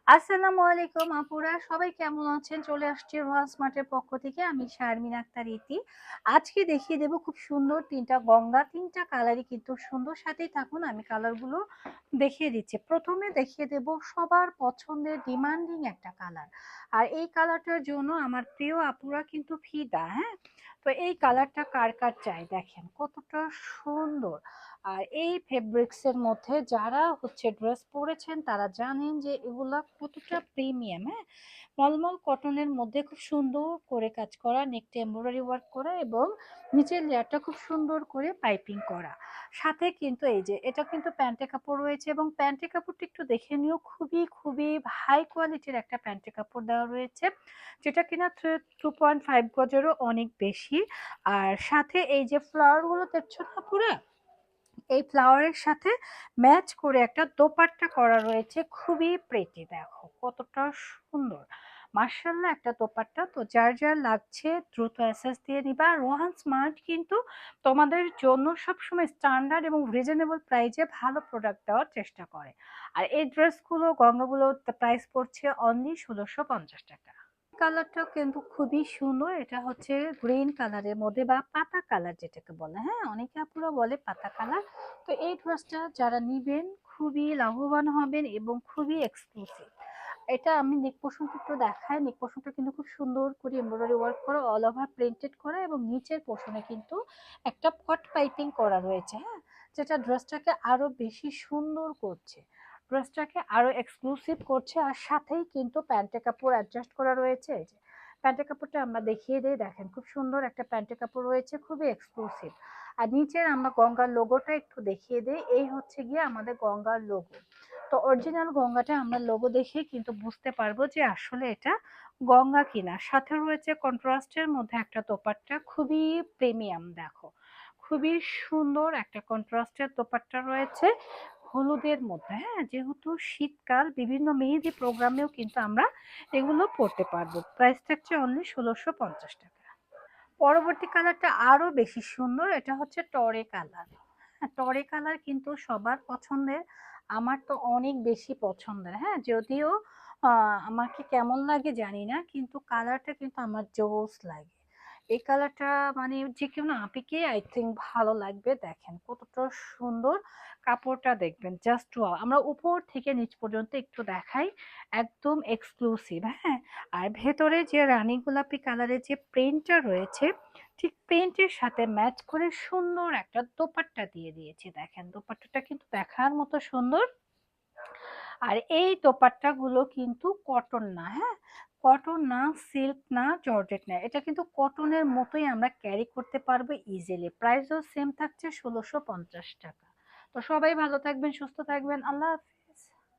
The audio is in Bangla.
আসসালামু আলাইকুম আপুরা, সবাই কেমন আছেন? চলে আসছি রোহান স্মার্টের পক্ষ থেকে। আমি শারমিন আক্তার ইতি। আজকে দেখিয়ে দেব খুব সুন্দর তিনটা গঙ্গা, তিনটা কালারই কিন্তু সুন্দর। সাথেই থাকুন, আমি কালারগুলো দেখিয়ে দিচ্ছি। প্রথমে দেখিয়ে দেব সবার পছন্দের ডিমান্ডিং একটা কালার, আর এই কালারটার জন্য আমার প্রিয় আপুরা কিন্তু ফিদা। হ্যাঁ, তো এই কালারটা কার কার চাই দেখেন কতটা সুন্দর। আর এই ফেব্রিক্স এর মধ্যে যারা হচ্ছে ড্রেস পরেছেন তারা জানেন যে এগুলা কতটা প্রিমিয়াম। হ্যাঁ, মলমল কটনের মধ্যে খুব সুন্দর করে কাজ করা, নেকটা এমব্রয়ডারি ওয়ার্ক করা এবং নিচের লেয়ারটা খুব সুন্দর করে পাইপিং করা। সাথে কিন্তু এই যে এটা কিন্তু প্যান্টের কাপড় রয়েছে, এবং প্যান্টের কাপড়টা একটু দেখে নিও, খুবই খুবই হাই কোয়ালিটির একটা প্যান্টের কাপড় দেওয়া রয়েছে, যেটা কিনা 2.5 গজেরও অনেক বেশি। আর সাথে এই যে ফ্লাওয়ার গুলো দেখছো না পুরা, এই ফ্লাওয়ারের সাথে ম্যাচ করে একটা দোপাট্টা করা রয়েছে, খুবই প্রেটি। দেখো কতটা সুন্দর, মার্শাল্লাহ একটা দোপাট্টা। তো যার যার লাগছে দ্রুত অ্যাসেস দিয়ে নিবা। রোহান স্মার্ট কিন্তু তোমাদের জন্য সবসময় স্ট্যান্ডার্ড এবং রিজনেবল প্রাইজে ভালো প্রোডাক্ট দেওয়ার চেষ্টা করে। আর এই ড্রেসগুলো গঙ্গাগুলো প্রাইস পড়ছে অনলি 1650 টাকা। কালারটাও কিন্তু খুবই সুন্দর। এটা হচ্ছে গ্রিন কালারের মধ্যে বা পাতা কালার যেটাকে বলে। হ্যাঁ, অনেকে আপুরা বলে পাতা কালার। তো এই ড্রেসটা যারা নিবেন খুবই লাভবান হবেন এবং খুবই এক্সক্লুসিভ। এটা আমি নেক পোর্শনটা একটু দেখাই। নেক পোর্শনটা কিন্তু খুব সুন্দর করে এমব্রয়ডারি ওয়ার্ক করা, অল ওভার প্রিন্টেড করা, এবং নিচের পোর্শনে কিন্তু একটা কট পাইপিং করা রয়েছে। হ্যাঁ, যেটা ড্রেসটাকে আরো বেশি সুন্দর করছে, ড্রেসটাকে আরো এক্সক্লুসিভ করছে। আর সাথেই কিন্তু প্যান্টের কাপড় অ্যাডজাস্ট করা রয়েছে। এই যে প্যান্টের কাপড়টা আমরা দেখিয়ে দিই, দেখেন খুব সুন্দর একটা প্যান্টের কাপড় রয়েছে, খুবই এক্সক্লুসিভ। আর নিচের আমরা গঙ্গার লোগোটা একটু দেখিয়ে দিই, এই হচ্ছে গিয়ে আমাদের গঙ্গার লোগো। তো অরিজিনাল গঙ্গাটা আমরা লোগো দেখে কিন্তু বুঝতে পারবো যে আসলে এটা গঙ্গা কিনা। সাথে রয়েছে কন্ট্রাস্টের মধ্যে একটা দোপাট্টা, খুবই প্রিমিয়াম। দেখো খুবই সুন্দর একটা কন্ট্রাস্টের দোপাট্টা রয়েছে হলুদের মধ্যে। হ্যাঁ, যেহেতু শীতকাল, বিভিন্ন মেহেদি প্রোগ্রামেও কিন্তু আমরা এগুলো পড়তে পারবো। প্রাইস থাকছে অনলি 1650 টাকা। পরবর্তী কালারটা আরো বেশি সুন্দর, এটা হচ্ছে টরে কালার। হ্যাঁ, টরে কালার কিন্তু সবার পছন্দের, আমার তো অনেক বেশি পছন্দের। হ্যাঁ, যদিও আমাকে কেমন লাগে জানি না, কিন্তু কালারটা কিন্তু আমার জোস লাগে। এই কালারটা মানে যে কেউ না আপিকে আই থিঙ্ক ভালো লাগবে। দেখেন কতটা সুন্দর, কাপড়টা দেখবেন জাস্ট ওয়াও। আমরা উপর থেকে নিচ পর্যন্ত একটু দেখাই, একদম এক্সক্লুসিভ। হ্যাঁ, আর ভেতরে যে রানী গোলাপি কালারের যে প্রিন্টটা রয়েছে, ঠিক প্রিন্টের সাথে ম্যাচ করে সুন্দর একটা দোপাট্টা দিয়ে দিয়েছি। দেখেন দোপাট্টাটা কিন্তু দেখার মতো সুন্দর। আর এই দোপাট্টা গুলো কিন্তু কটন না। হ্যাঁ, কটন না, সিল্ক না, জর্জেট না, এটা কিন্তু কটনের মতোই আমরা ক্যারি করতে পারবো ইজিলি। প্রাইসও সেম থাকছে 1650 টাকা। তো সবাই ভালো থাকবেন, সুস্থ থাকবেন, আল্লাহ হাফেজ।